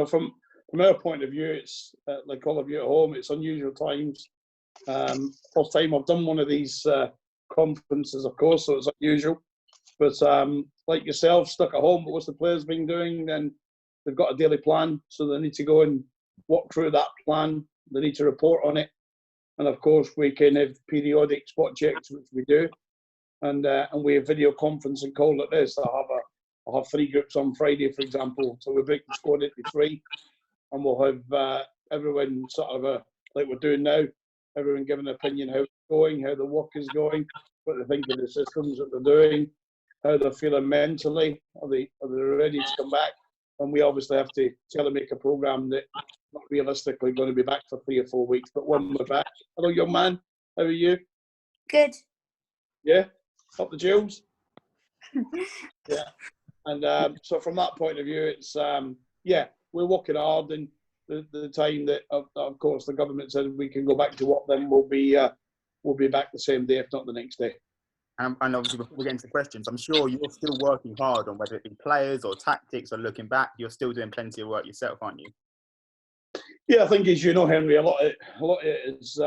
from our point of view, it's like all of you at home, it's unusual times. First time I've done one of these conferences, of course, so it's unusual. But like yourself, stuck at home, but what's the players been doing? Then they've got a daily plan, so they need to go and walk through that plan. They need to report on it. And of course, we can have periodic spot checks, which we do. And we have video conference and call like this. I'll have 3 groups on Friday, for example. So we break the squad into 3. And we'll have everyone sort of, like we're doing now, everyone giving an opinion how it's going, how the work is going, what they think of the systems that they're doing, how they're feeling mentally, are they ready to come back? And we obviously have to tell them make a programme that not realistically going to be back for 3 or 4 weeks, but when we're back. Hello, young man. How are you? Good. Yeah? Up the jewels? Yeah. And so from that point of view, it's, we're working hard, and the time that, of course, the government said we can go back to work, then we'll be back the same day, if not the next day. And obviously, before we get into questions, I'm sure you're still working hard on whether it be players or tactics or looking back. You're still doing plenty of work yourself, aren't you? Yeah, I think, as you know, Henry, a lot of it is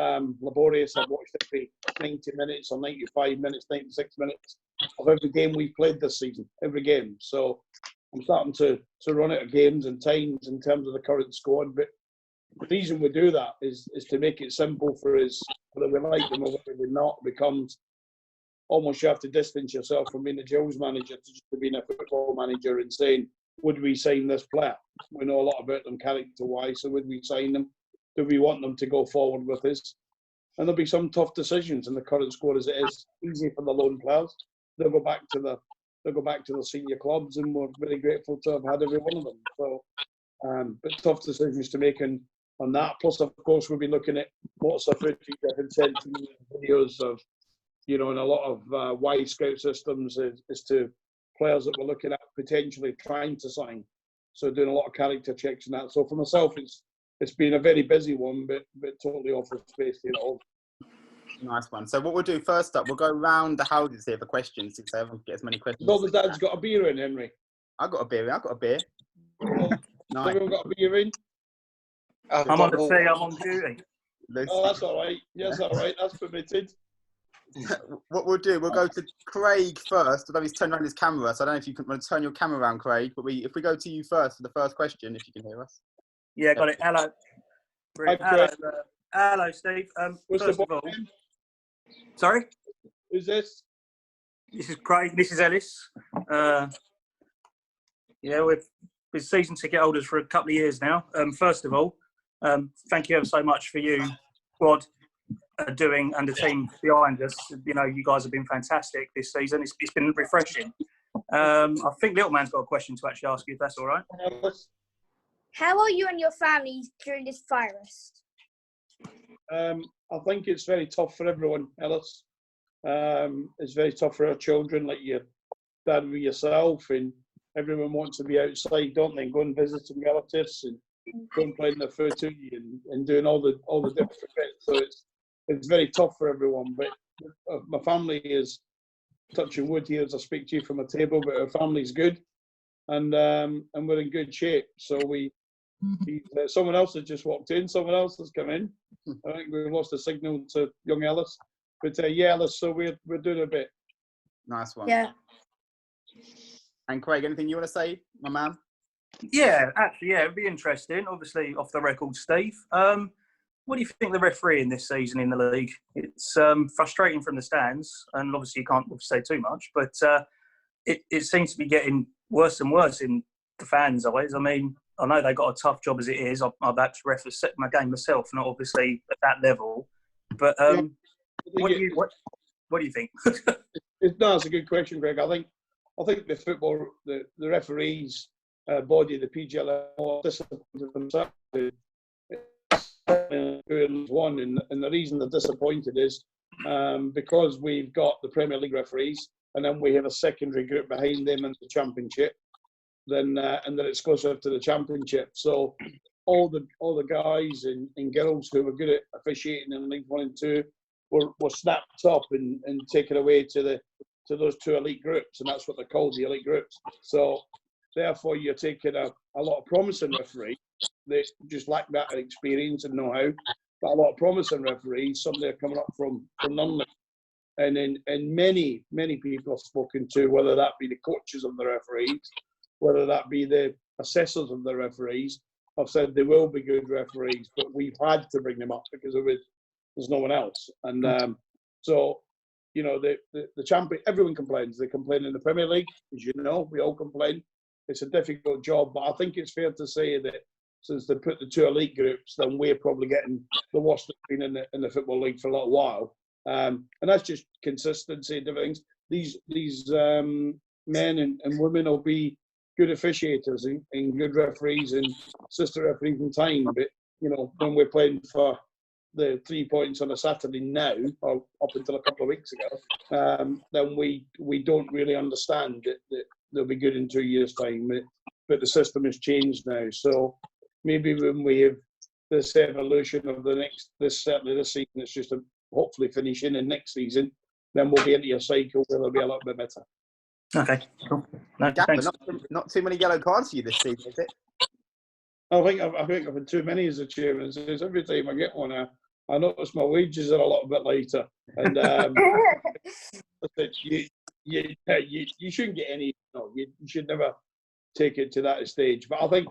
laborious. I've watched every 90 minutes or 95 minutes, 96 minutes of every game we've played this season, every game. So I'm starting to run out of games and times in terms of the current squad. But the reason we do that is to make it simple for us, whether we like them or whether we're not. It becomes almost you have to distance yourself from being a Gills manager to just being a football manager and saying, would we sign this player? We know a lot about them character-wise, so would we sign them? Do we want them to go forward with us? And there'll be some tough decisions in the current squad as it is. Easy for the loan players. They'll go back to the senior clubs, and we're very grateful to have had every one of them. So, but tough decisions to make on that. Plus, of course, we'll be looking at lots of footage that have sent to me, videos of, and a lot of Y scout systems as to players that we're looking at potentially trying to sign. So doing a lot of character checks and that. So for myself, it's been a very busy one, but totally offer space here at home. Nice one. So what we'll do first up, we'll go round the houses here for questions, since I haven't get as many questions. All the dads got a beer in, Henry. I got a beer. Nice. Everyone got a beer in? I'm on the sea, I'm on duty. Oh, that's all right. Yes, all right. That's permitted. What we'll do, we'll go to Craig first, although he's turned around his camera, so I don't know if you can turn your camera around, Craig, but if we go to you first for the first question, if you can hear us. Yeah, got it. Hello. Hello, Steve. What's first the of all, name? sorry? Who's this? This is Craig, this is Ellis. We've been season ticket holders for a couple of years now. First of all, thank you ever so much for you, squad, doing, and the team behind us. You guys have been fantastic this season. It's been refreshing. I think Little Man's got a question to actually ask you, if that's all right. How are you and your family during this virus? I think it's very tough for everyone, Ellis. It's very tough for our children, like your dad with yourself, and everyone wants to be outside, don't they? And go and visit some relatives and go and play in the footy and doing all the different bits. So it's very tough for everyone. But my family is touching wood here as I speak to you from a table, but our family's good, and we're in good shape. So someone else has just walked in. Someone else has come in. I think we've lost the signal to young Ellis. But Ellis, so we're doing a bit. Nice one. Yeah. And Craig, anything you want to say, my man? Yeah, actually, it'd be interesting. Obviously, off the record, Steve. What do you think of the refereeing this season in the league? It's frustrating from the stands, and obviously you can't say too much, but it seems to be getting worse and worse in the fans' eyes. I mean, I know they've got a tough job as it is. I've had to ref my game myself, not obviously at that level. But what do you think? It's a good question, Greg. I think the football, the referees body, the PGL, are more disappointed themselves. One, and the reason they're disappointed is because we've got the Premier League referees, and then we have a secondary group behind them in the Championship. And they're exclusive to the Championship. So all the guys and girls who were good at officiating in League 1 and 2 were snapped up and taken away to those two elite groups, and that's what they're called, the elite groups. So therefore you're taking a lot of promising referees that just lack that experience and know-how. But a lot of promising referees, some that are coming up from none. And many people I've spoken to, whether that be the coaches of the referees, whether that be the assessors of the referees, have said they will be good referees, but we've had to bring them up because there's no one else. And so, you know, the champion, everyone complains. They complain in the Premier League, as you know, we all complain. It's a difficult job, but I think it's fair to say that since they put the 2 elite groups, then we're probably getting the worst that's been in the Football League for a little while. And that's just consistency and different things. These men and women will be good officiators and good referees and sister referees in time. But, you know, when we're playing for the 3 points on a Saturday now, or up until a couple of weeks ago, then we don't really understand that they'll be good in 2 years' time. But the system has changed now. So maybe when we have this evolution of this season, it's just hopefully finishing in next season, then we'll be into a cycle where it'll be a little bit better. Okay, cool. No, Gaffer, thanks. not too many yellow cards for you this season, is it? I think I've had too many as a chairman. So every time I get one, I notice my wages are a little bit lighter, and you shouldn't get any. No, you should never take it to that stage. But I think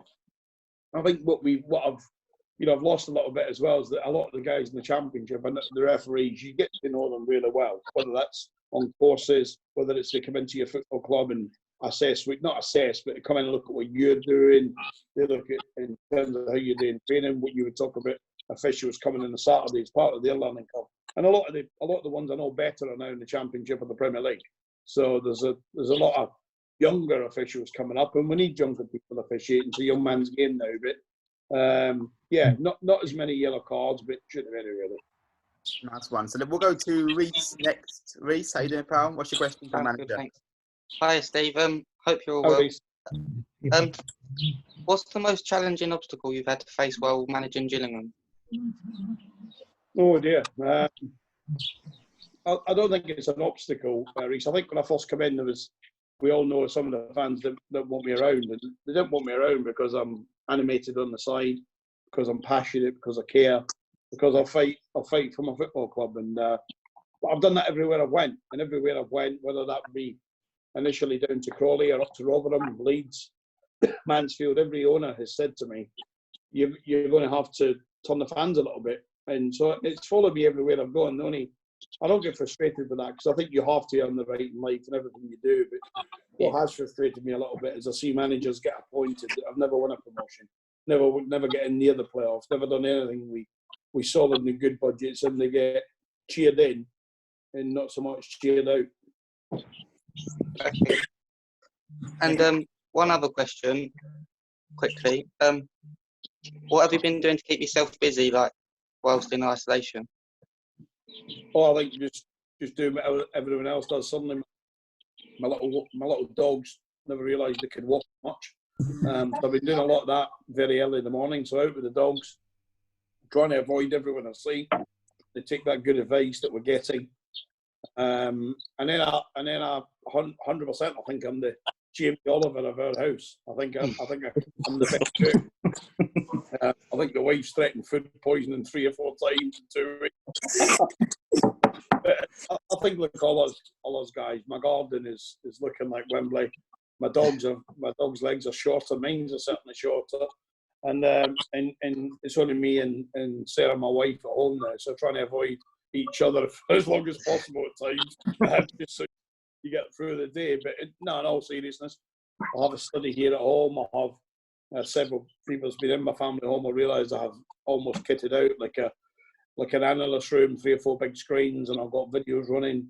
I've lost a little bit as well is that a lot of the guys in the championship and the referees, you get to know them really well, whether that's on courses, whether it's they come into your football club and assess, not assess, but they come in and look at what you're doing. They look at in terms of how you're doing training, what you would talk about officials coming in the Saturday as part of their learning curve. And a lot of the ones I know better are now in the Championship of the Premier League. So there's a lot of younger officials coming up, and we need younger people officiating. It's a young man's game now, but not as many yellow cards, but shouldn't have any really. Nice one. So we'll go to Reese next. Reese, how you doing, pal? What's your question for the Good, manager? thanks. Hi, Steve. Hope you're all Oh, well. Reece. What's the most challenging obstacle you've had to face while managing Gillingham? Oh dear. I don't think it's an obstacle, Reece. I think when I first came in, we all know some of the fans that want me around, and they don't want me around because I'm animated on the side, because I'm passionate, because I care, because I'll fight for my football club, and but I've done that everywhere I've went, and everywhere I've went, whether that be initially down to Crawley or up to Rotherham, Leeds, Mansfield, every owner has said to me, you're going to have to turn the fans a little bit. And so it's followed me everywhere I've gone. I don't get frustrated with that because I think you have to earn the right in life and everything you do. But what has frustrated me a little bit is I see managers get appointed that have never won a promotion, never getting near the playoffs, never done anything. We saw them in good budgets and they get cheered in and not so much cheered out. Okay. And one other question, quickly. What have you been doing to keep yourself busy, like whilst in isolation? Oh, I think just doing what everyone else does. Suddenly, my little dogs never realised they could walk much. So I've been doing a lot of that very early in the morning. So out with the dogs, trying to avoid everyone I see. They take that good advice that we're getting, and then I 100%. I think I'm the Jamie Oliver of our house. I think I'm the best cook. I think the wife's threatened food poisoning 3 or 4 times in 2 weeks. I think like all those guys, my garden is looking like Wembley. My dog's legs are shorter. Mine's are certainly shorter, and it's only me and Sarah, my wife, at home now. So trying to avoid each other for as long as possible at times, just so you get through the day. But in all seriousness, I have a study here at home. I have several people that's been in my family home. I realise I have almost kitted out like an analyst room, 3 or 4 big screens, and I've got videos running.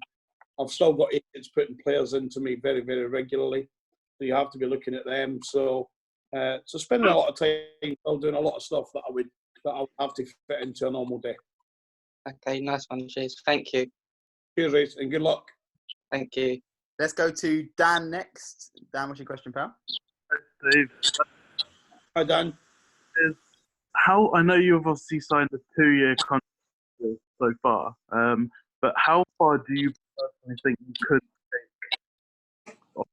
I've still got agents putting players into me very, very regularly. So you have to be looking at them. So spending a lot of time doing a lot of stuff that I'll have to fit into a normal day. Okay, nice one, cheers. Thank you. Cheers, Reece, and good luck. Thank you. Let's go to Dan next. Dan, what's your question, pal? Steve, Hi, Dan. how I know you've obviously signed a 2-year contract so far, but how far do you personally think you could take off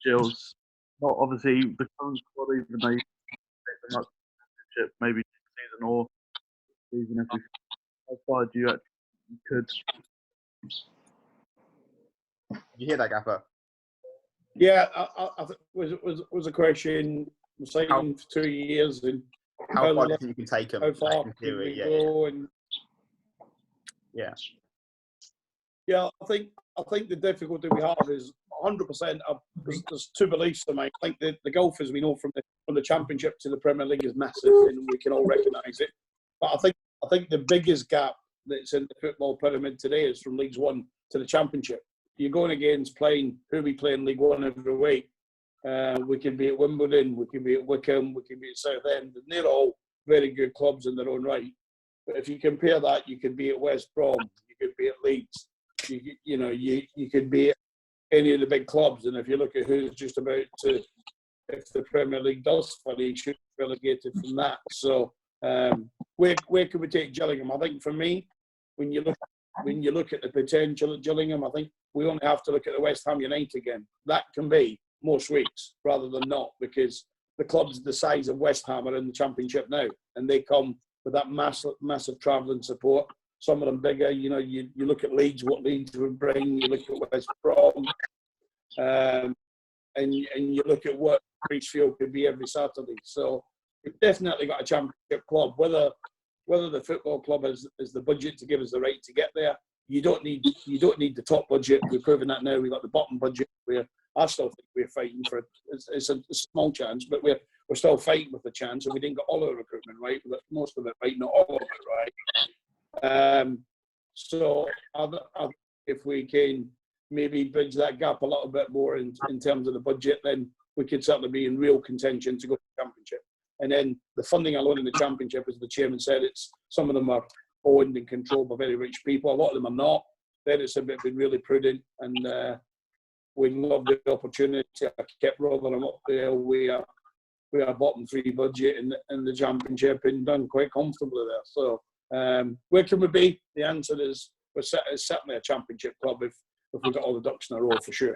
Gills not obviously the current squad, even though you take them up to the championship, maybe next season or season if we how far do you actually could? Did you hear that, Gaffer? Yeah, I think was a question. I'm signing for 2 years, and How far do you think you can take them? how far in can we theory, yeah, go? And yeah. yeah, I think the difficulty we have is 100%. There's two beliefs to make. I think the gulf, as we know from the Championship to the Premier League, is massive, and we can all recognise it. But I think the biggest gap that's in the football pyramid today is from League One to the Championship. You're going against playing who we play in League One every week. We can be at Wimbledon, we can be at Wickham, we can be at Southend, and they're all very good clubs in their own right. But if you compare that, you could be at West Brom, you could be at Leeds, you could be at any of the big clubs. And if you look at who's just about to, if the Premier League does finish, should be relegated from that. So where can we take Gillingham? I think for me, when you look at the potential at Gillingham, I think we only have to look at the West Ham United again. That can be most weeks rather than not, because the clubs the size of West Ham are in the Championship now, and they come with that massive travelling support. Some of them bigger. You look at Leeds, what Leeds would bring. You look at West Brom, and you look at what Priestfield could be every Saturday. So we've definitely got a Championship club. Whether the football club has the budget to give us the right to get there, you don't need the top budget. We've proven that now. We've got the bottom budget. I still think we're fighting for it. It's a small chance, but we're still fighting with the chance. And we didn't get all our recruitment right. We got most of it right, not all of it right. So if we can maybe bridge that gap a little bit more in terms of the budget, then we could certainly be in real contention to go to the Championship. And then the funding alone in the Championship, as the chairman said, some of them are owned and controlled by very rich people. A lot of them are not. Then it's been really prudent, and we love the opportunity. I kept rolling them up there. We are bottom three budget in the Championship and done quite comfortably there. So where can we be? The answer is it's certainly a Championship club if we've got all the ducks in a row, for sure.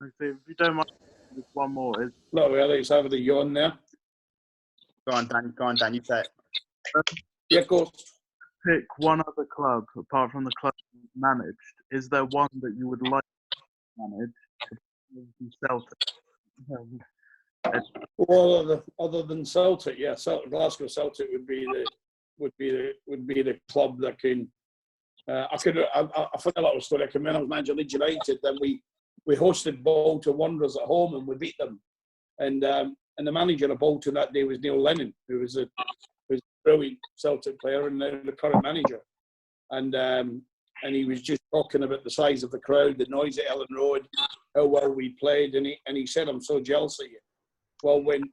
If you don't mind, just one more. No, really, it's having the yawn there. Go on, Dan. You say it. Yeah, of course. Pick one other club apart from the club you've managed. Is there one that you would like to manage? Celtic. Well, other than Celtic, yeah, Glasgow Celtic would be the club that can. I find a lot of story. I can remember manager Leeds United. Then we hosted Bolton Wanderers at home and we beat them. And the manager of Bolton that day was Neil Lennon, who was a brilliant Celtic player and now the current manager. And he was just talking about the size of the crowd, the noise at Ellen Road, how well we played, and he said, "I'm so jealous of you." Well, when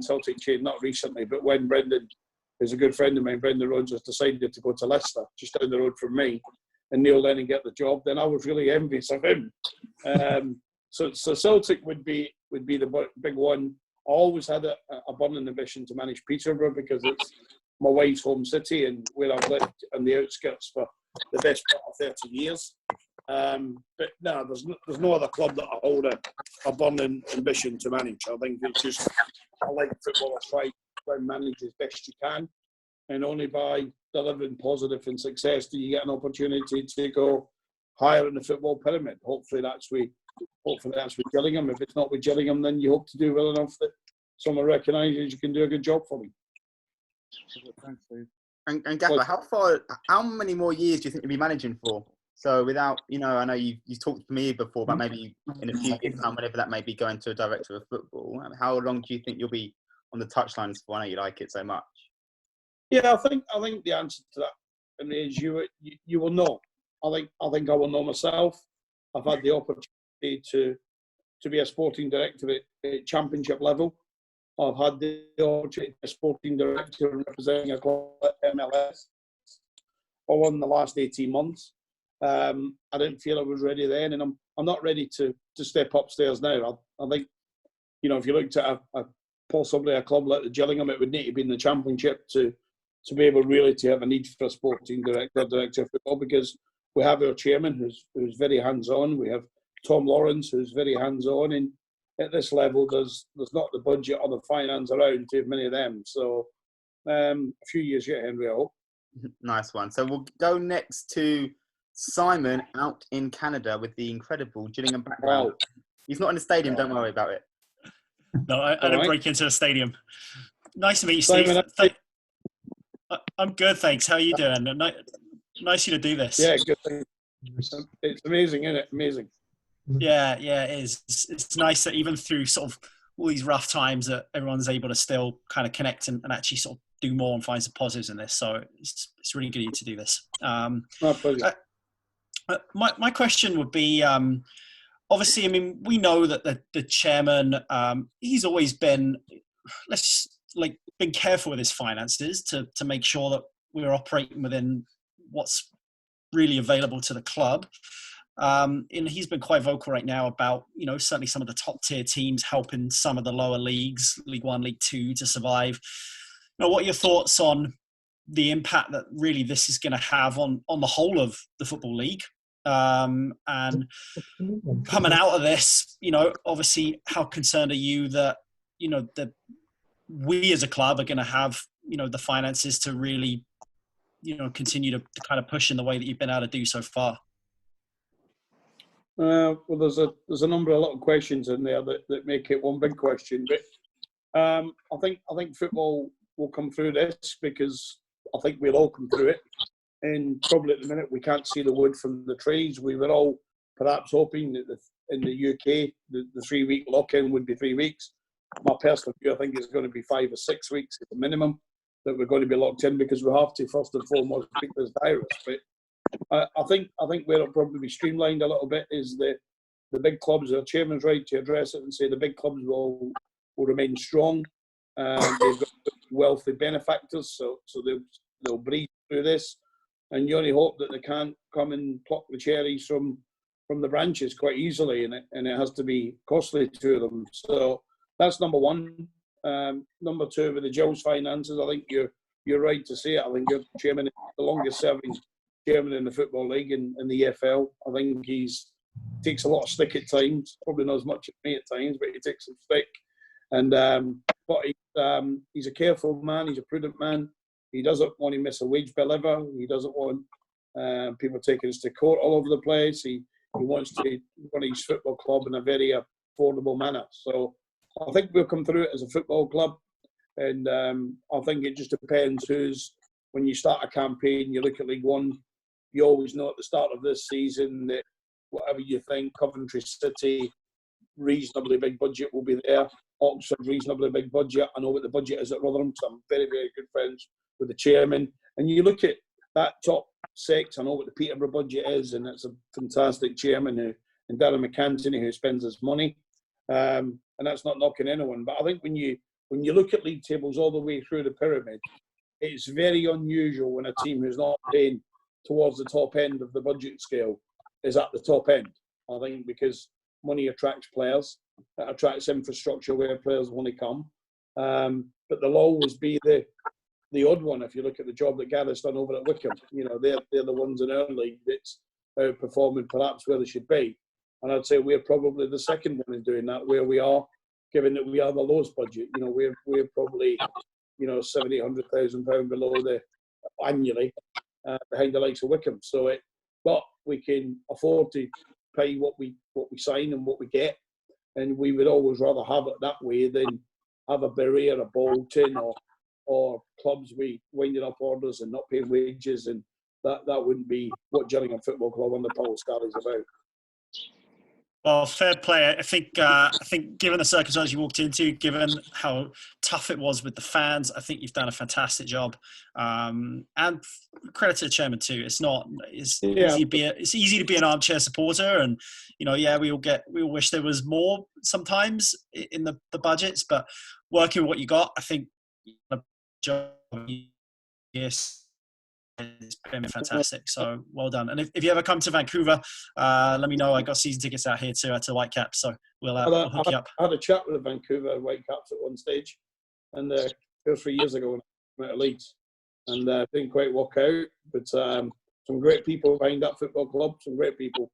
Celtic changed, not recently, but when Brendan, who's a good friend of mine, Brendan Rodgers, decided to go to Leicester, just down the road from me, and Neil Lennon get the job, then I was really envious of him. So Celtic would be the big one. I always had a burning ambition to manage Peterborough because it's my wife's home city and where I've lived on the outskirts for the best part of 30 years. But no, there's no other club that I hold a burning ambition to manage. I think it's just, I like football. I try and manage as best you can, and only by delivering positive and success do you get an opportunity to go higher in the football pyramid. Hopefully that's with Gillingham. If it's not with Gillingham, then you hope to do well enough that someone recognises you can do a good job for them. Thanks, Steve. And Gaffer, how many more years do you think you'll be managing for? So without, I know you've talked to me before about maybe in a few years time, whenever that may be, going to a director of football. How long do you think you'll be on the touchlines for? I know you like it so much. Yeah, I think the answer to that is you will know. I think I will know myself. I've had the opportunity to be a sporting director at Championship level. I've had the opportunity to be a sporting director representing a club at MLS all in the last 18 months. I didn't feel I was ready then, and I'm not ready to step upstairs now. I think, if you looked at possibly a club like the Gillingham, it would need to be in the Championship to be able really to have a need for a sporting director of football, because we have our chairman who's very hands-on. We have Tom Lawrence, who's very hands-on, and at this level, there's not the budget or the finance around to have many of them. So a few years yet, Henry, I hope. Nice one. So we'll go next to Simon out in Canada with the incredible Gillingham background. Wow. He's not in the stadium, don't worry about it. No, I don't right. break into a stadium. Nice to meet you, Steve. Simon, I'm good, thanks. How are you doing? Nice of you to do this. Yeah, good thing. It's amazing, isn't it? Amazing. Yeah, it is. It's nice that even through sort of all these rough times that everyone's able to still kind of connect and actually sort of do more and find some positives in this. So it's really good of you to do this. My pleasure. My question would be, obviously, I mean, we know that the chairman, he's always been, been careful with his finances to make sure that we're operating within what's really available to the club. And he's been quite vocal right now about, certainly some of the top tier teams helping some of the lower leagues, League One, League Two, to survive. What are your thoughts on the impact that really this is going to have on the whole of the Football League? And coming out of this, obviously, how concerned are you that, that we as a club are going to have, the finances to really, continue to kind of push in the way that you've been able to do so far? Well, there's a number of little questions in there that make it one big question. But I think football will come through this, because I think we'll all come through it. And probably at the minute we can't see the wood from the trees. We were all perhaps hoping that in the UK the 3-week lock-in would be 3 weeks. My personal view, I think it's going to be 5 or 6 weeks at the minimum that we're going to be locked in, because we have to first and foremost beat this virus. But I think where it'll probably be streamlined a little bit is the big clubs. The chairman's right to address it and say the big clubs will remain strong. They've got wealthy benefactors, so they'll breathe through this. And you only hope that they can't come and pluck the cherries from the branches quite easily, and it has to be costly to them. So that's number one. Number two, with the Gills finances, I think you're right to say it. I think your chairman is the longest serving chairman in the Football League and the EFL. I think takes a lot of stick at times. Probably not as much as me at times, but he takes some stick. And but he's a careful man. He's a prudent man. He doesn't want to miss a wage bill ever. He doesn't want people taking us to court all over the place. He wants to run his football club in a very affordable manner. So I think we'll come through it as a football club. And I think it just depends when you start a campaign, you look at League One, you always know at the start of this season that whatever you think, Coventry City, reasonably big budget will be there. Oxford, reasonably big budget. I know what the budget is at Rotherham, so I'm very, very good friends with the chairman. And you look at that top 6, I know what the Peterborough budget is, and it's a fantastic chairman and Darren McAntony who spends his money. And that's not knocking anyone. But I think when you look at league tables all the way through the pyramid, it's very unusual when a team who's not playing towards the top end of the budget scale is at the top end. I think because money attracts players, it attracts infrastructure where players want to come. But there'll always be the odd one. If you look at the job that Gareth's done over at Wickham, they're the ones in our league that's outperforming perhaps where they should be. And I'd say we're probably the second one in doing that, where we are, given that we are the lowest budget. We're probably £700,000 below the annually behind the likes of Wickham. But we can afford to pay what we sign and what we get, and we would always rather have it that way than have a Berea, a Bolton, or clubs we winding up orders and not paying wages, and that wouldn't be what Gillingham Football Club under Paul Scally is about. Well, fair play. I think given the circumstances you walked into, given how tough it was with the fans, I think you've done a fantastic job. And credit to the chairman too. It's easy to be an armchair supporter, and we all wish there was more sometimes in the budgets, but working with what you got, I think job. Yes. It's been fantastic, so well done. And if you ever come to Vancouver, let me know. I got season tickets out here to Whitecaps, so we'll hook you up. I had a chat with the Vancouver Whitecaps at one stage, and 2 or 3 years ago when I went to Leeds, and didn't quite work out. But some great people behind that football club, some great people.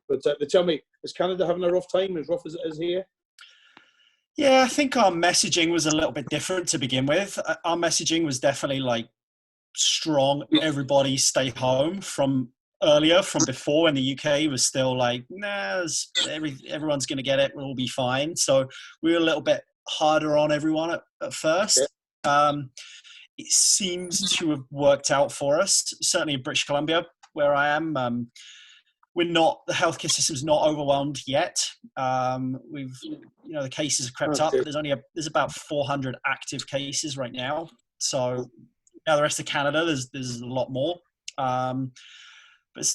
But they tell me, is Canada having a rough time, as rough as it is here? Yeah, I think our messaging was a little bit different to begin with. Our messaging was definitely like strong. Everybody stay home from earlier, from before in the UK was still like, nah, everyone's going to get it. We'll all be fine. So we were a little bit harder on everyone at first. It seems to have worked out for us, certainly in British Columbia, where I am. The healthcare system's not overwhelmed yet. The cases have crept up, but there's about 400 active cases right now. So now the rest of Canada, there's a lot more. But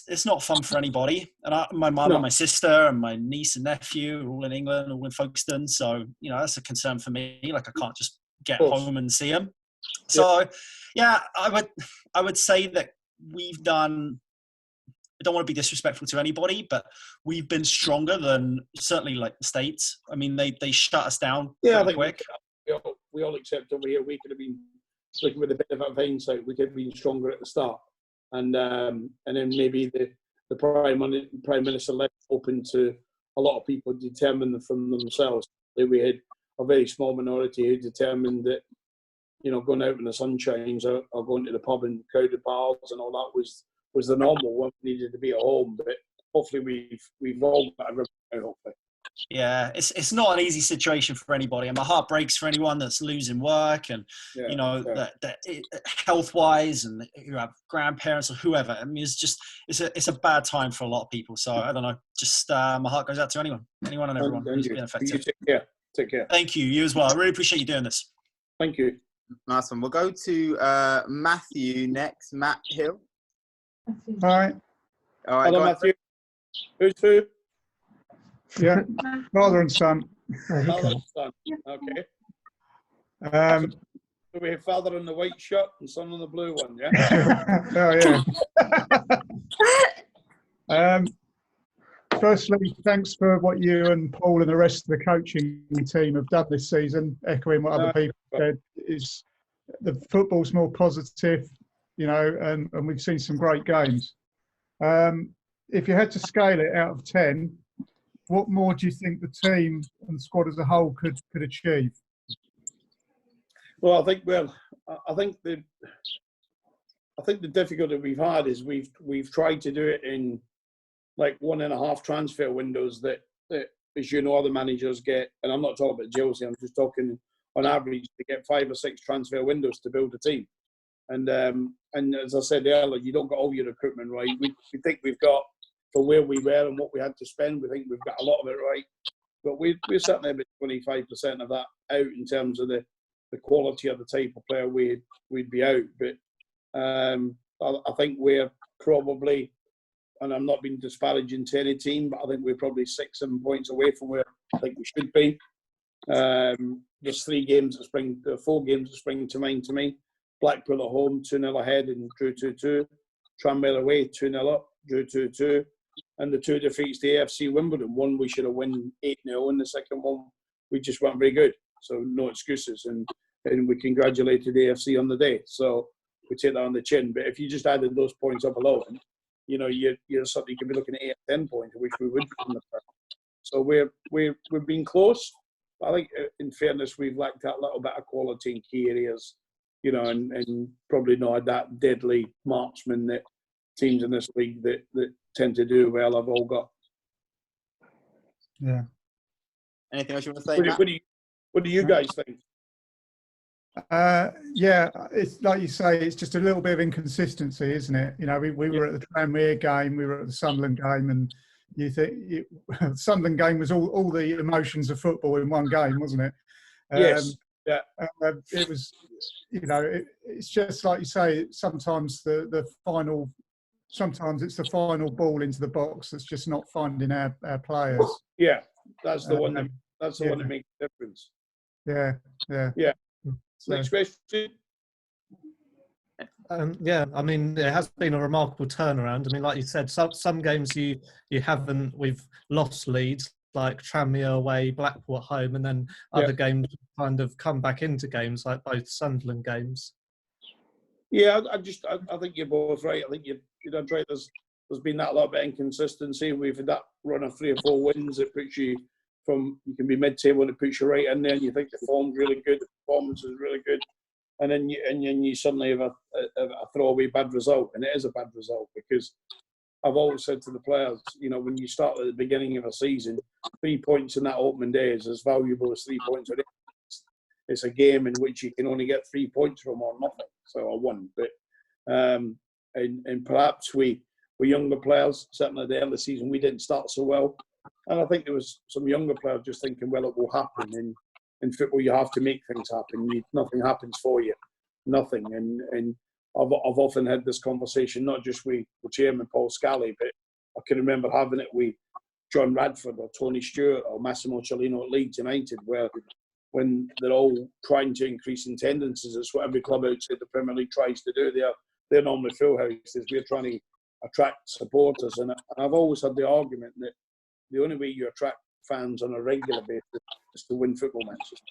it's not fun for anybody. And my mum and my sister and my niece and nephew are all in England, all in Folkestone. So, that's a concern for me. Like, I can't just get home and see them. So, I would say that we've done, I don't want to be disrespectful to anybody, but we've been stronger than certainly like the States. I mean, they shut us down pretty quick. We all accept over here we could have been, looking with a bit of hindsight, we could have been stronger at the start. And then maybe the Prime Minister left open to a lot of people determine from themselves. That we had a very small minority who determined that, going out when the sun shines or going to the pub and crowded bars and all that was the normal one. We needed to be at home, but hopefully we've all got everything out, hopefully. Yeah, it's not an easy situation for anybody, and my heart breaks for anyone that's losing work and that health-wise, and who have grandparents or whoever. I mean, it's a bad time for a lot of people. So I don't know. Just my heart goes out to anyone and everyone who's been affected. Take care. Thank you. You as well. I really appreciate you doing this. Thank you. Nice one. We'll go to Matthew next. Matt Hill. All right. Hello, Matthew. Who's who? Yeah, father and son. Father and son. Okay. So we have father in the white shirt and son in the blue one, yeah? Oh, yeah. Firstly, thanks for what you and Paul and the rest of the coaching team have done this season. Echoing what other people said, is the football's more positive, and we've seen some great games. If you had to scale it out of 10, what more do you think the team and the squad as a whole could achieve? Well, I think the difficulty we've had is we've tried to do it in like 1.5 transfer windows that as other managers get, and I'm not talking about Chelsea, I'm just talking on average to get 5 or 6 transfer windows to build a team. And as I said earlier, you don't get all your recruitment right. We think we've got, for where we were and what we had to spend, we think we've got a lot of it right. But we're certainly about 25% of that out in terms of the quality of the type of player we'd be out. But I think we're probably, and I'm not being disparaging to any team, but I think we're probably 6-7 points away from where I think we should be. There's 4 games that spring to mind to me. Blackpool at home, 2-0 ahead and drew 2-2. Tranmere away, 2-0 up, drew 2-2. And the 2 defeats to AFC Wimbledon. One we should have won 8-0, and the second one we just weren't very good. So no excuses. And we congratulated AFC on the day. So we take that on the chin. But if you just added those points up alone, you're something you could be looking at 8 or 10 points, which we would from the first. So we've been close. But I think, in fairness, we've lacked that little bit of quality in key areas, and probably not that deadly marksman that teams in this league that tend to do well have all got. Yeah. Anything else you want to say, Matt? What do you guys think? Yeah, it's like you say, it's just a little bit of inconsistency, isn't it? We were at the Tranmere game, we were at the Sunderland game, and you think Sunderland game was all the emotions of football in one game, wasn't it? Yes. Yeah. It was, it's just like you say. Sometimes sometimes it's the final ball into the box that's just not finding our players. Yeah, that's the one. That's the one that makes a difference. Yeah. Next question. Yeah, I mean, it has been a remarkable turnaround. I mean, like you said, some games we've lost leads, like Tranmere away, Blackpool at home, and then other games kind of come back into games, like both Sunderland games. Yeah, I think you're both right. I think you're done right. There's been that little bit of inconsistency. We've had that run of 3 or 4 wins that puts you you can be mid-table and it puts you right in there, and you think the form's really good, the performance is really good, and then you suddenly have a throwaway bad result, and it is a bad result because I've always said to the players, when you start at the beginning of a season, 3 points in that opening day is as valuable as 3 points. It's a game in which you can only get 3 points from or nothing, or one. But and perhaps we were younger players, certainly at the end of the season, we didn't start so well. And I think there was some younger players just thinking, well, it will happen. In football, you have to make things happen. Nothing happens for you, nothing. And I've often had this conversation, not just with the chairman, Paul Scally, but I can remember having it with John Radford or Tony Stewart or Massimo Cellino at Leeds United, where when they're all trying to increase attendances, it's what every club outside the Premier League tries to do. They're normally full houses. We're trying to attract supporters. And I've always had the argument that the only way you attract fans on a regular basis is to win football matches.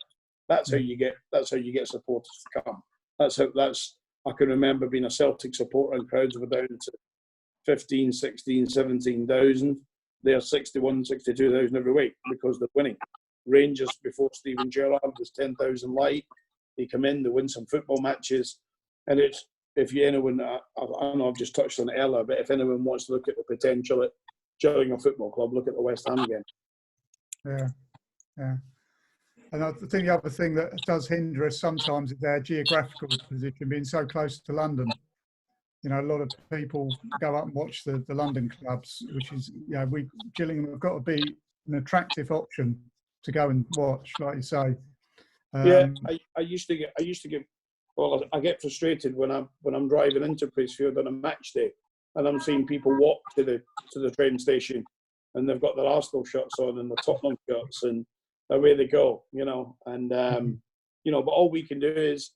That's how you get supporters to come. I can remember being a Celtic supporter and crowds were down to 15, 16, 17,000. They're 61, 62,000 every week because they're winning. Rangers before Steven Gerrard was 10,000 light. They come in, they win some football matches. And I know I've just touched on it earlier, but if anyone wants to look at the potential at Gillingham Football Club, look at the West Ham game. Yeah. And I think the other thing that does hinder us sometimes is their geographical position, being so close to London. A lot of people go up and watch the London clubs, which is, Gillingham have got to be an attractive option to go and watch, like you say. I used to get. Well, I get frustrated when I'm driving into Priestfield on a match day, and I'm seeing people walk to the train station, and they've got their Arsenal shirts on and the Tottenham shirts, and away they go, And but all we can do is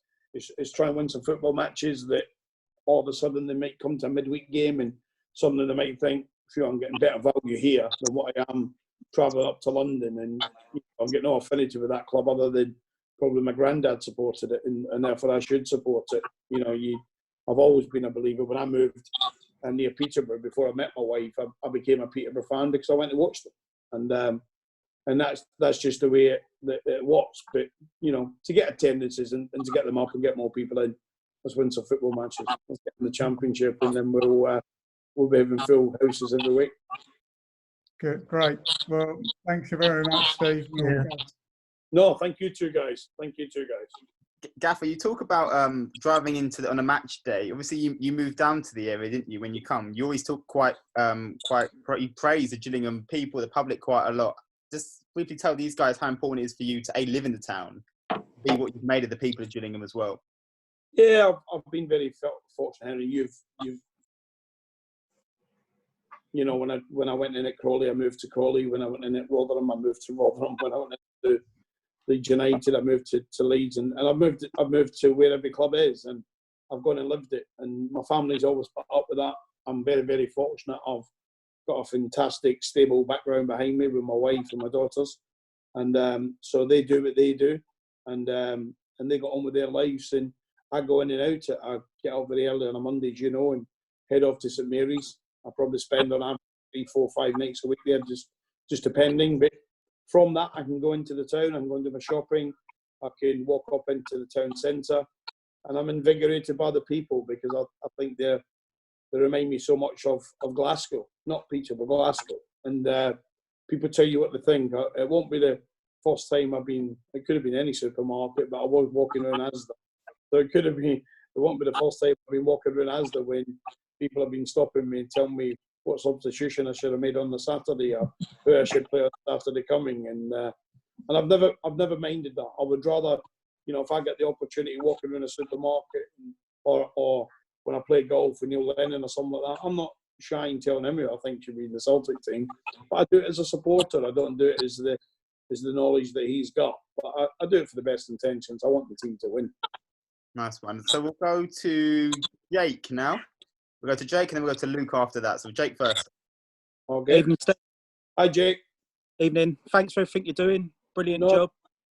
try and win some football matches that all of a sudden they might come to a midweek game, and suddenly they might think, I'm getting better value here than what I am travelling up to London, and I'm getting no affinity with that club other than probably my granddad supported it, and therefore I should support it. I've always been a believer. When I moved near Peterborough before I met my wife, I became a Peterborough fan because I went to watch them, and that's just the way it works. But to get attendances and to get them up and get more people in, let's win some football matches. Let's get in the Championship, and then we'll be having full houses every week. Good, great. Well, thank you very much, Steve. Yeah. No, thank you two guys. Gaffer, you talk about driving on a match day. Obviously, you moved down to the area, didn't you? When you come, you always talk you praise the Gillingham people, the public, quite a lot. Just briefly tell these guys how important it is for you to live in the town, be what you've made of the people of Gillingham as well. Yeah, I've been very fortunate, Henry. You've when I went in at Crawley, I moved to Crawley. When I went in at Rotherham, I moved to Rotherham. When I went into Leeds United, I moved to Leeds, and I've moved to where every club is, and I've gone and lived it. And my family's always put up with that. I'm very, very fortunate. I've got a fantastic, stable background behind me with my wife and my daughters, and so they do what they do, and they got on with their lives. And I go in and out. I get up very early on a Monday, and head off to St Mary's. I probably spend on average 3, 4, 5 nights a week there, just depending. But from that, I can go into the town. I can go and do my shopping. I can walk up into the town centre, and I'm invigorated by the people because I think they remind me so much of Glasgow, not Peterborough, but Glasgow. And people tell you what they think. It won't be the first time I've been. It could have been any supermarket, but I was walking around Asda. So it could have been. It won't be the first time I've been walking around Asda when people have been stopping me and telling me what substitution I should have made on the Saturday or who I should play on Saturday coming. And I've never minded that. I would rather, if I get the opportunity walking around a supermarket or when I play golf with Neil Lennon or something like that, I'm not shy in telling him who I think should be in the Celtic team. But I do it as a supporter. I don't do it as the knowledge that he's got. But I do it for the best intentions. I want the team to win. Nice one. So we'll go to Jake now. We'll go to Jake and then we'll go to Luke after that. So Jake first. Okay. Evening, Steve. Hi, Jake. Evening. Thanks for everything you're doing. Brilliant job.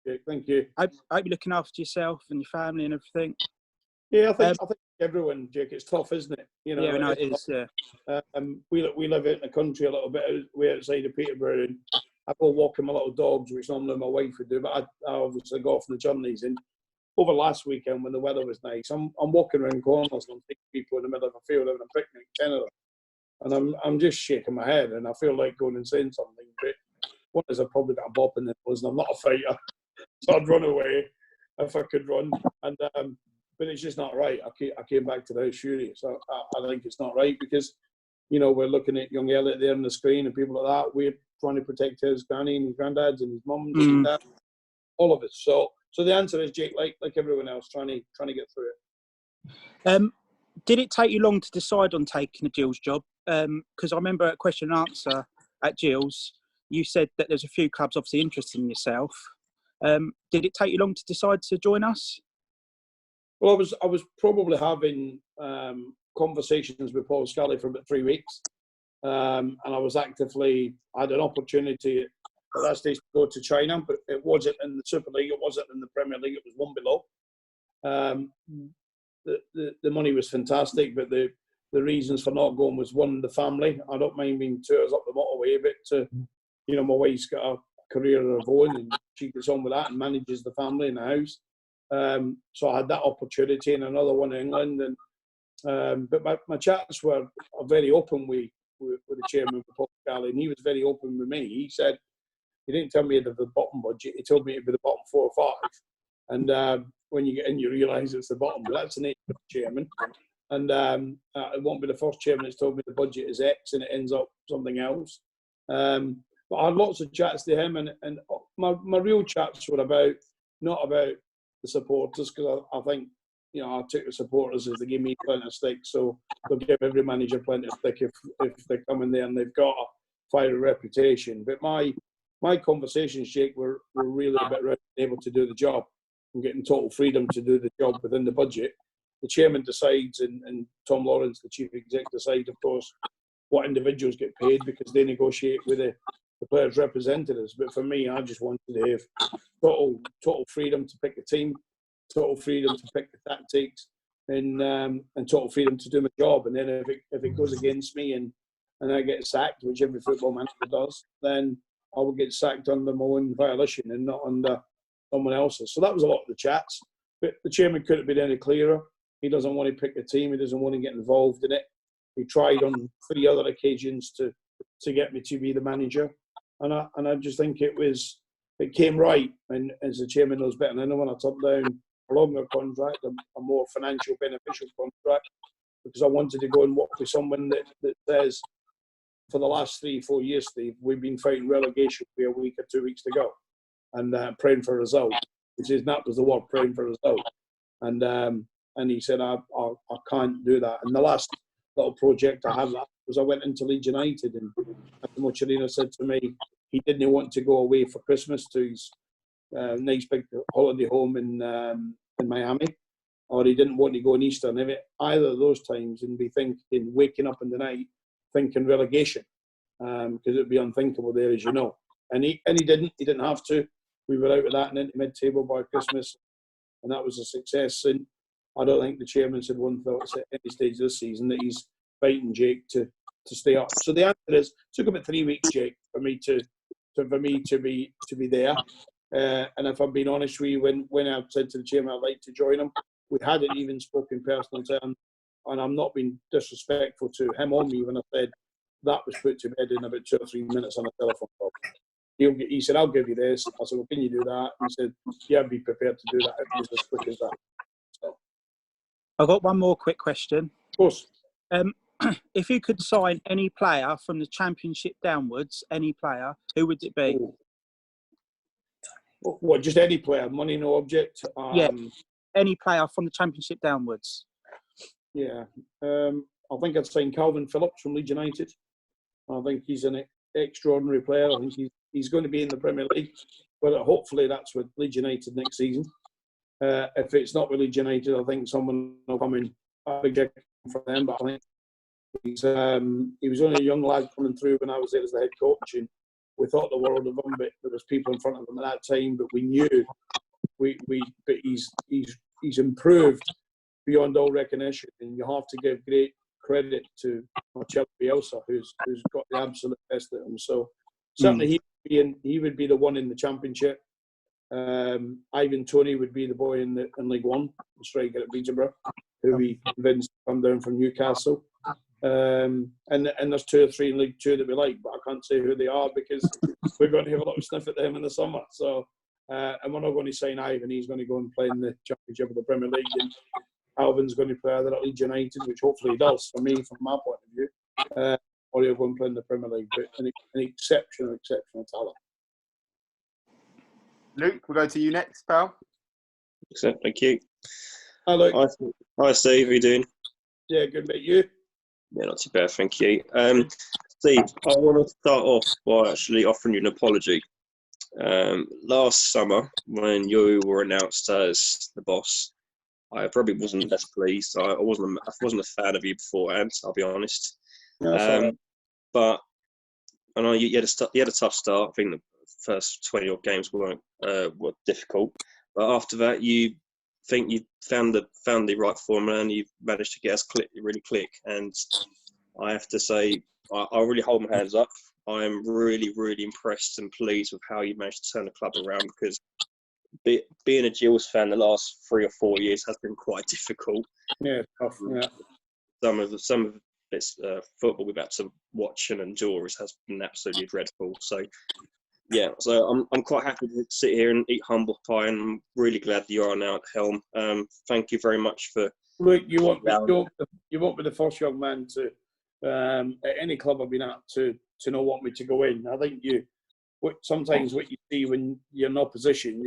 Jake, thank you. I hope you're looking after yourself and your family and everything. Yeah, I think everyone, Jake, it's tough, isn't it? Yeah, no, it is. Yeah. We live out in the country a little bit way outside of Peterborough, and I go walking my little dogs, which normally my wife would do, but I obviously go off on the journeys. And over last weekend when the weather was nice, I'm walking around corners and I'm taking people in the middle of a field having a picnic, 10 of them. And I'm just shaking my head and I feel like going and saying something. But one is I've probably got a bop in the nose and I'm not a fighter. So I'd run away if I could run. And but it's just not right. I came back to the house furious. I think it's not right because, you know, we're looking at young Elliot there on the screen and people like that. We're trying to protect his granny and his granddads and his mums and his dad, all of us. So the answer is, Jake, like everyone else, trying to get through it. Did it take you long to decide on taking a Gills job? Because I remember at question and answer at Gills, you said that there's a few clubs obviously interested in yourself. Did it take you long to decide to join us? Well, I was probably having conversations with Paul Scully for about 3 weeks, and I had an opportunity at that stage to go to China, but it wasn't in the Super League, it wasn't in the Premier League, it was one below. The money was fantastic, but the reasons for not going was, one, the family. I don't mind being 2 hours up the motorway, but you know, my wife's got a career of her own and she gets on with that and manages the family in the house. So I had that opportunity and another one in England. And but my chats are very open with the chairman, Paul Scully, and he was very open with me. He said, he didn't tell me it'd be the bottom budget, he told me it'd be the bottom 4 or 5. And when you get in, you realise it's the bottom. But that's the nature of the chairman. And it won't be the first chairman that's told me the budget is X and it ends up something else. But I had lots of chats to him, and my real chats were not about the supporters, because I think, you know, I took the supporters as they gave me plenty of stick, so they'll give every manager plenty of stick if they come in there and they've got a fiery reputation. But my conversations, Jake, were really about being able to do the job and getting total freedom to do the job within the budget. The chairman decides, and Tom Lawrence, the chief exec, decides, of course, what individuals get paid because they negotiate with the players' representatives. But for me, I just wanted to have total freedom to pick a team, total freedom to pick the tactics, and total freedom to do my job. And then if it goes against me and I get sacked, which every football manager does, then I will get sacked under my own violation and not under someone else's. So that was a lot of the chats. But the chairman couldn't have been any clearer. He doesn't want to pick a team. He doesn't want to get involved in it. He tried on 3 other occasions to get me to be the manager. And I just think it came right. And as the chairman knows better than anyone, I turned down a longer contract, a more financial beneficial contract, because I wanted to go and work with someone that says, for the last 3-4 years, Steve, we've been fighting relegation for a week or 2 weeks to go, and praying for a result. That was the word, praying for a result. And he said, I can't do that. And the last little project I had was I went into Leeds United, and Mochirino said to me he didn't want to go away for Christmas to his nice big holiday home in Miami, or he didn't want to go on Easter. And either of those times, and be thinking, waking up in the night, thinking relegation, because it would be unthinkable there, as you know. And he didn't. He didn't have to. We were out of that and into mid-table by Christmas, and that was a success. And I don't think the chairman said one thought at any stage this season that he's fighting Jake to stay up. So the answer is, it took about 3 weeks, Jake, for me to be there. And if I'm being honest with you, when I said to the chairman I'd like to join him, we hadn't even spoken personal terms, and I'm not being disrespectful to him or me when I said that was put to bed in about 2 or 3 minutes on a telephone call. He said, I'll give you this. I said, well, can you do that? He said, yeah, I'd be prepared to do that. It was as quick as that. So. I've got one more quick question. Of course. If you could sign any player from the Championship downwards, any player, who would it be? What, just any player? Money, no object? Yeah, any player from the Championship downwards. Yeah. I think I'd sign Calvin Phillips from Leeds United. I think he's an extraordinary player. I think he's going to be in the Premier League, but hopefully that's with Leeds United next season. If it's not with Leeds United, I think someone will come in a big check for them. But I think he was only a young lad coming through when I was there as the head coach, and we thought the world of him. But there was people in front of him at that time, but we knew but he's improved beyond all recognition, and you have to give great credit to Marcelo Bielsa, who's got the absolute best of him. So certainly he would he would be the one in the Championship. Ivan Toney would be the boy in League One, the striker at Peterborough, who we convinced to come down from Newcastle. And there's 2 or 3 in League Two that we like, but I can't say who they are because we're going to have a lot of sniff at them in the summer. So, and we're not going to sign Ivan. He's going to go and play in the Championship of the Premier League. And Alvin's going to play either at Leeds United, which hopefully he does for me, from my point of view, or he'll go and play in the Premier League. But an exceptional talent. Luke, we'll go to you next, pal. Excellent, thank you. Hi, Luke. Hi, Steve. How you doing? Yeah, good, mate. You? Yeah, not too bad, thank you. Steve, I want to start off by actually offering you an apology. Last summer, when you were announced as the boss, I probably wasn't best pleased. I wasn't a fan of you beforehand, I'll be honest. No, but I know you had a tough start. I think the first 20 odd games were difficult, but after that, you found the right formula, and you managed to get us really click. And I have to say, I really hold my hands up. I am really, really impressed and pleased with how you managed to turn the club around, because being a Gills fan the last 3 or 4 years has been quite difficult. Yeah, tough. Yeah. Some of this football we've had to watch and endure has been absolutely dreadful. So yeah, so I'm quite happy to sit here and eat humble pie, and I'm really glad that you are now at the helm. Thank you very much for. Look, you won't be the first young man to at any club I've been at to not want me to go in. I think sometimes what you see when you're in opposition,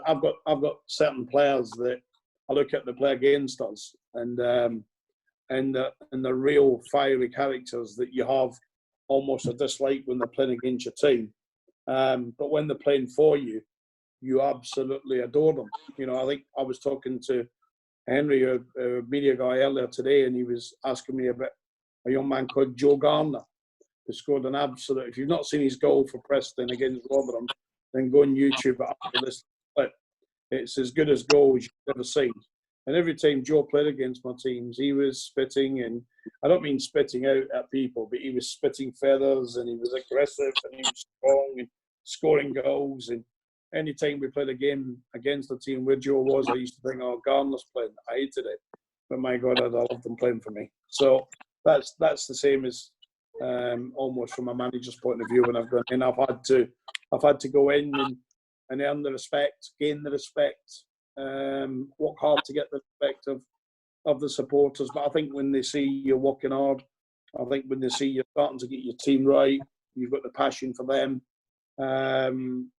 I've got certain players that I look at, the play against us, and the real fiery characters that you have almost a dislike when they're playing against your team. But when they're playing for you, you absolutely adore them. I think I was talking to Henry, a media guy, earlier today, and he was asking me about a young man called Joe Garner, who scored an absolute. If you've not seen his goal for Preston against Rotherham, then go on YouTube after this clip. It's as good as goal as you've ever seen. And every time Joe played against my teams, he was spitting, and I don't mean spitting out at people, but he was spitting feathers, and he was aggressive, and he was strong and scoring goals. And any time we played a game against a team where Joe was, I used to think, oh, Garner's playing. I hated it. But my God, I loved them playing for me. So that's the same as almost from a manager's point of view when I've gone in. I've had to go in and earn the respect, gain the respect, work hard to get the respect of the supporters. But I think when they see you're working hard, I think when they see you're starting to get your team right, you've got the passion for them, then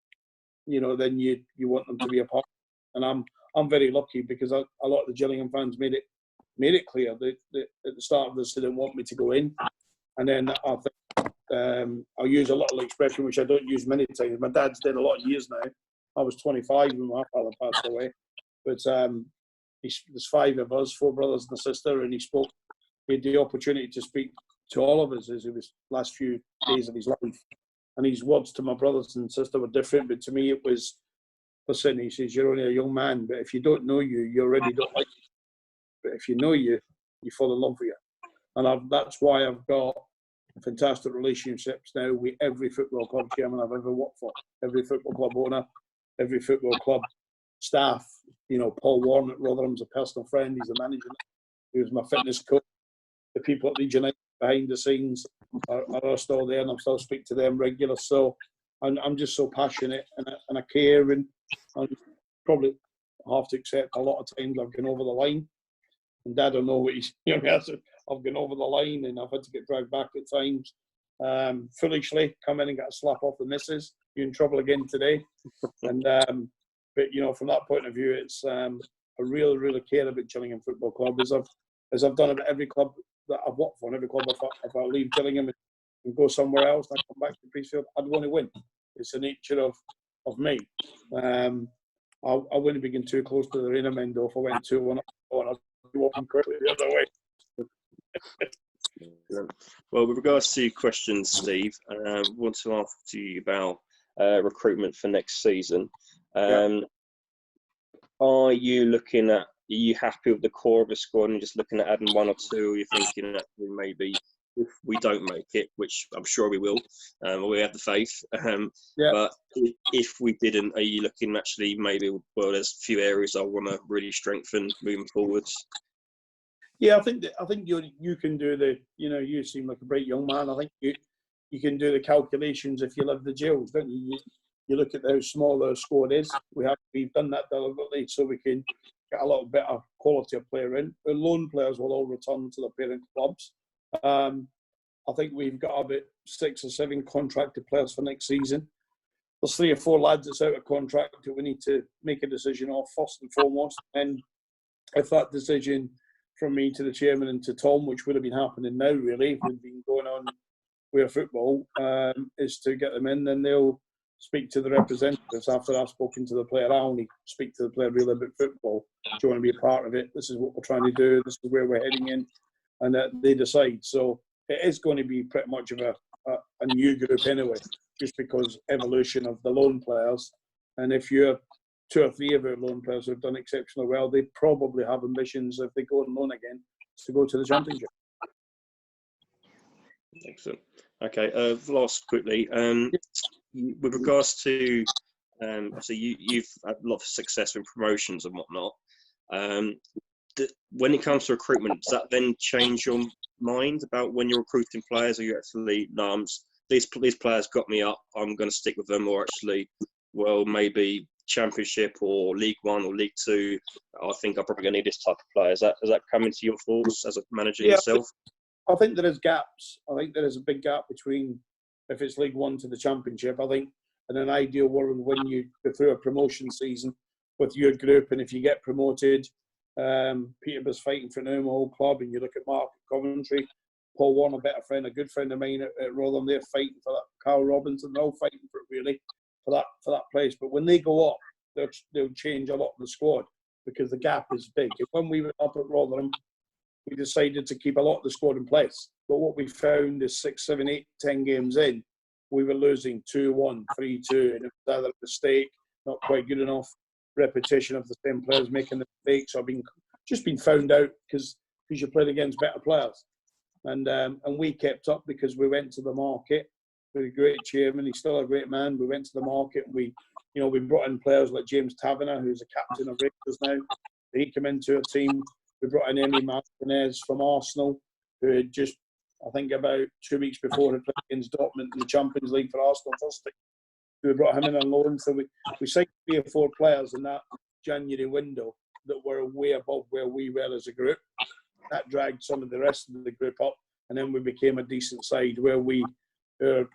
you want them to be a part. And I'm very lucky, because a lot of the Gillingham fans made it clear that at the start of this they didn't want me to go in. And then I think I'll use a little expression which I don't use many times. My dad's dead a lot of years now. I was 25 when my father passed away. But there's 5 of us, 4 brothers and a sister, and he had the opportunity to speak to all of us as it was last few days of his life. And his words to my brothers and sister were different, but to me it was, listen, he says, you're only a young man, but if you don't know you already don't like you. But if you know you fall in love with you. And that's why I've got fantastic relationships now with every football club chairman I've ever worked for, every football club owner, every football club staff. Paul Warren at Rotherham's a personal friend. He's the manager. He was my fitness coach. The people at Leeds United behind the scenes are still there, and I'm still speaking to them regular. So I'm just so passionate, and I care, and I probably have to accept a lot of times I've gone over the line. And Dad will know what he's I've gone over the line, and I've had to get dragged back at times. Foolishly come in and get a slap off the missus. You're in trouble again today. And but from that point of view, it's I really, really care about Gillingham Football Club, as I've done at every club that I've worked for. And every club, if I leave Gillingham and go somewhere else, and I come back to Peacefield, I'd want to win. It's the nature of me. I wouldn't be getting too close to the arena men, though. If I went 2-1 up, I'd be walking quickly the other way. Well, with regards to questions, Steve, I want to ask you about recruitment for next season. Are you happy with the core of the squad and just looking at adding 1 or 2? Or are you thinking that maybe if we don't make it, which I'm sure we will. We have the faith. Yeah. But if we didn't, are you looking actually maybe? Well, there's a few areas I want to really strengthen moving forwards. Yeah, I think you can do the. You seem like a bright young man. I think you can do the calculations if you live the Gills, don't you? You look at how small our squad is. We've done that deliberately so we can get a little better quality of player in. Our loan players will all return to their parent clubs. I think we've got about 6 or 7 contracted players for next season. There's 3 or 4 lads that's out of contract that we need to make a decision of first and foremost. And if that decision from me to the chairman and to Tom, which would have been happening now really, if we'd been going on with football, is to get them in, then they'll speak to the representatives after I've spoken to the player. I only speak to the player really about football. Do you want to be a part of it? This is what we're trying to do. This is where we're heading in. And they decide. So it is going to be pretty much of a new group anyway, just because evolution of the loan players. And if you're 2 or 3 of our loan players who have done exceptionally well, they probably have ambitions if they go on loan again to go to the championship. Excellent. Okay, last quickly, with regards to, obviously you've had a lot of success with promotions and whatnot. When it comes to recruitment, does that then change your mind about when you're recruiting players? Or you actually, no, these players got me up, I'm going to stick with them, or actually, well, maybe Championship or League One or League Two, I think I'm probably going to need this type of player. Has that come into your thoughts as a manager yourself? I think there is gaps. I think there is a big gap between if it's League One to the Championship. I think in an ideal world, when you go through a promotion season with your group, and if you get promoted, Peterborough's fighting for an whole club, and you look at Mark at Coventry, Paul Warren, a better friend, a good friend of mine at Rotherham, they're fighting for that. Carl Robinson, they're all fighting for it really, for that place. But when they go up, they'll change a lot in the squad because the gap is big. And when we were up at Rotherham, we decided to keep a lot of the squad in place. But what we found is 6, 7, 8, 10 games in, we were losing 2-1, 3-2, and it was either a mistake, not quite good enough, repetition of the same players making the mistakes, or been found out because you played against better players. And we kept up because we went to the market with a great chairman. He's still a great man. We went to the market and we brought in players like James Taverner, who's a captain of Rangers now. He came into a team. We brought in Emi Martinez from Arsenal, who had just, I think about 2 weeks before, had played against Dortmund in the Champions League for Arsenal first team. We brought him in on loan. So we signed 3 or 4 players in that January window that were way above where we were as a group. That dragged some of the rest of the group up, and then we became a decent side where our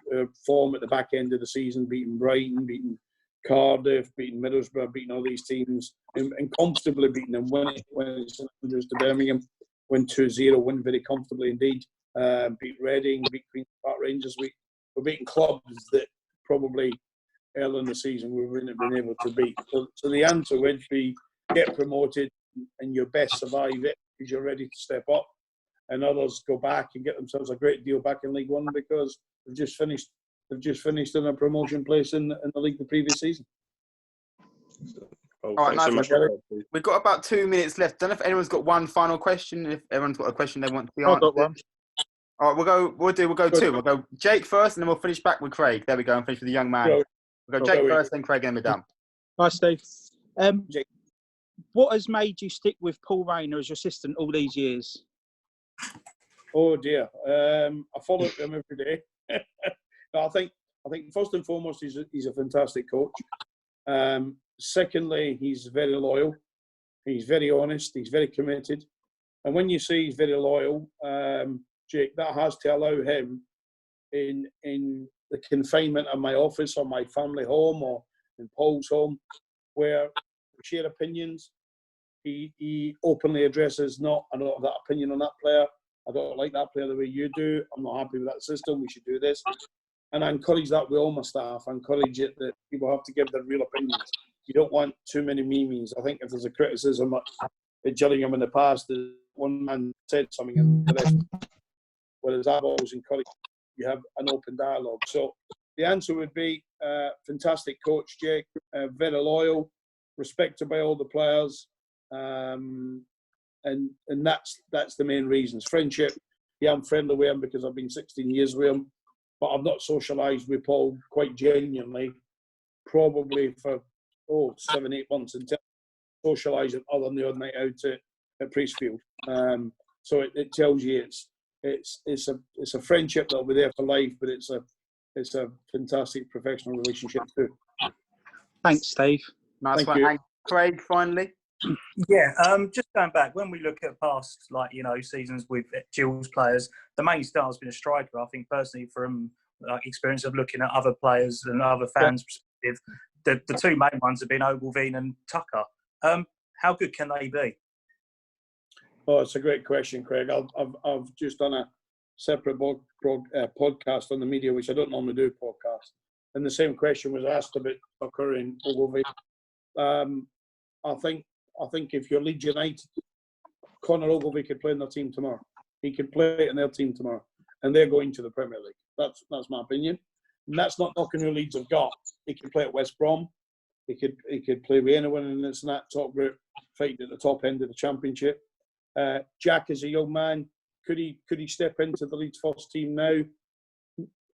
form at the back end of the season, beating Brighton, beating Cardiff, beating Middlesbrough, beating all these teams, and comfortably beating them. When it's Andrews to Birmingham, win 2-0, win very comfortably indeed. Beat Reading, beat Queen's Park Rangers. We're beating clubs that probably early in the season we wouldn't have been able to beat. So the answer would be get promoted and your best survive it because you're ready to step up. And others go back and get themselves a great deal back in League One because they've just finished in a promotion place in the league the previous season. All right, nice. We've got about 2 minutes left. Don't know if anyone's got one final question. If everyone's got a question they want to be answered. I've got one. All right, we'll go 2. We'll go Jake first, and then we'll finish back with Craig. There we go, and finish with the young man. We'll go Jake first, then Craig, and we're done. Hi, Steve. What has made you stick with Paul Rayner as your assistant all these years? Oh dear, I follow him every day. No, I think first and foremost he's a fantastic coach. Secondly, he's very loyal. He's very honest. He's very committed. And when you say he's very loyal, Jake, that has to allow him in the confinement of my office or my family home or in Paul's home, where we share opinions. He openly addresses, I don't have that opinion on that player. I don't like that player the way you do. I'm not happy with that system. We should do this. And I encourage that with all my staff. I encourage it that people have to give their real opinions. You don't want too many memes. I think if there's a criticism at Gillingham in the past, one man said something and the rest. Whereas I've always encouraged you have an open dialogue. So the answer would be fantastic coach, Jake, very loyal, respected by all the players. And that's the main reasons. Friendship, Yeah, I'm friendly with him because I've been 16 years with him, but I've not socialised with Paul quite genuinely, probably for 7-8 months until socialising other than the odd night out at Priestfield. So it tells you it's a friendship that'll be there for life, but it's a fantastic professional relationship too. Thanks, Steve. Nice Thank one. you. And Craig, finally. Yeah, just going back, when we look at past, seasons with Gills players, the main star has been a striker. I think personally, from experience of looking at other players and other fans' perspective, the two main ones have been Ogilvie and Tucker. How good can they be? Oh, it's a great question, Craig. I've just done a separate podcast on the media, which I don't normally do podcasts, and the same question was asked about Tucker and Ogilvie. I think if you're Leeds United, Conor Ogilvie could play in their team tomorrow. He could play in their team tomorrow, and they're going to the Premier League. That's my opinion, and that's not knocking who Leeds have got. He could play at West Brom. He could play with anyone in this top group, fighting at the top end of the Championship. Jack is a young man. Could he step into the Leeds first team now?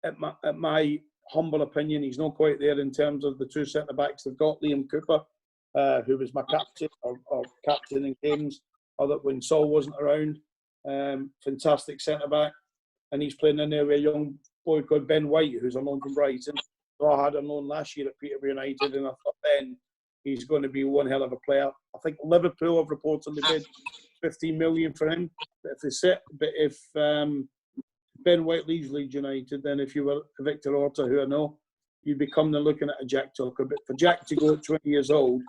At my humble opinion, he's not quite there in terms of the two centre backs they've got. Liam Cooper, who was my captain or captain in games, or that when Saul wasn't around, fantastic centre back, and he's playing in there with a young boy called Ben White, who's on loan from Brighton. So I had him loan last year at Peterborough United, and I thought then he's going to be one hell of a player. I think Liverpool have reportedly bid 15 million for him. But if Ben White leaves Leeds United, then if you were Victor Orta, who I know, you'd be coming looking at a Jack Tucker. But for Jack to go at 20 years old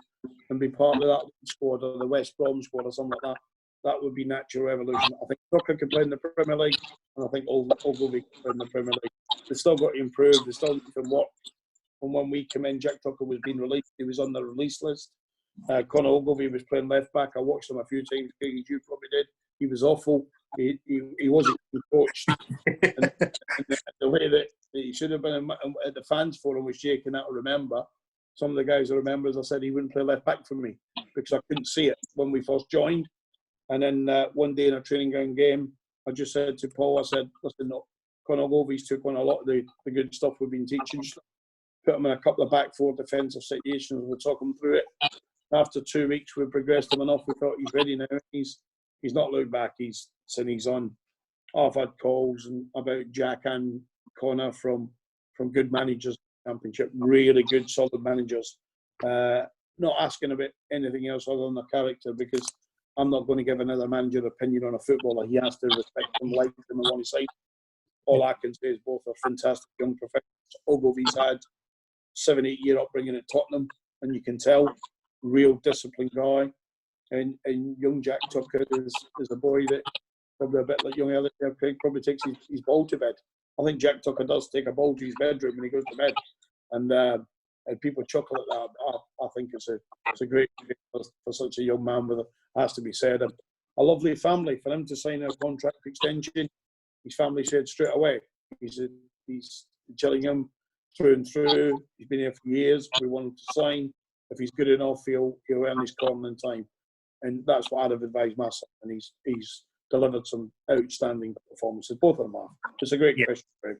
and be part of that squad or the West Brom squad or something like that, that would be natural evolution. I think Tucker can play in the Premier League, and I think Ogilvie can play in the Premier League. They've still got to improve. They still need to work. And when we came in, Jack Tucker was being released. He was on the release list. Conor Ogilvie was playing left back. I watched him a few times, as you probably did. He was awful. He wasn't coached. and the way that he should have been at the fans forum was shaking out. I remember some of the guys I remember, as I said, he wouldn't play left back for me because I couldn't see it when we first joined. And then one day in a training ground game, I just said to Paul, I said, listen, no, Conor Ogilvie's took on a lot of the good stuff we've been teaching. Just put him in a couple of back four defensive situations. We'll talk him through it. After 2 weeks, we progressed him enough. We thought he's ready now. He's not looked back. He's on. I've had calls about Jack and Conor from good managers in the Championship, really good, solid managers. Not asking about anything else other than the character, because I'm not going to give another manager opinion on a footballer. He has to respect them, like them, and want to say. All I can say is both are fantastic young professionals. Ogilvie's had 7-8 year upbringing at Tottenham, and you can tell, real disciplined guy. And young Jack Tucker is a boy that probably a bit like young Elliot probably takes his ball to bed. I think Jack Tucker does take a ball to his bedroom when he goes to bed, and people chuckle at that. I think it's a great for such a young man. Has to be said. A lovely family for him to sign a contract extension. His family said straight away, he's Gillingham through and through. He's been here for years. We want him to sign. If he's good enough, he'll earn his corner in time. And that's what I'd have advised my son. And he's delivered some outstanding performances. Both of them are. It's a great question, Greg.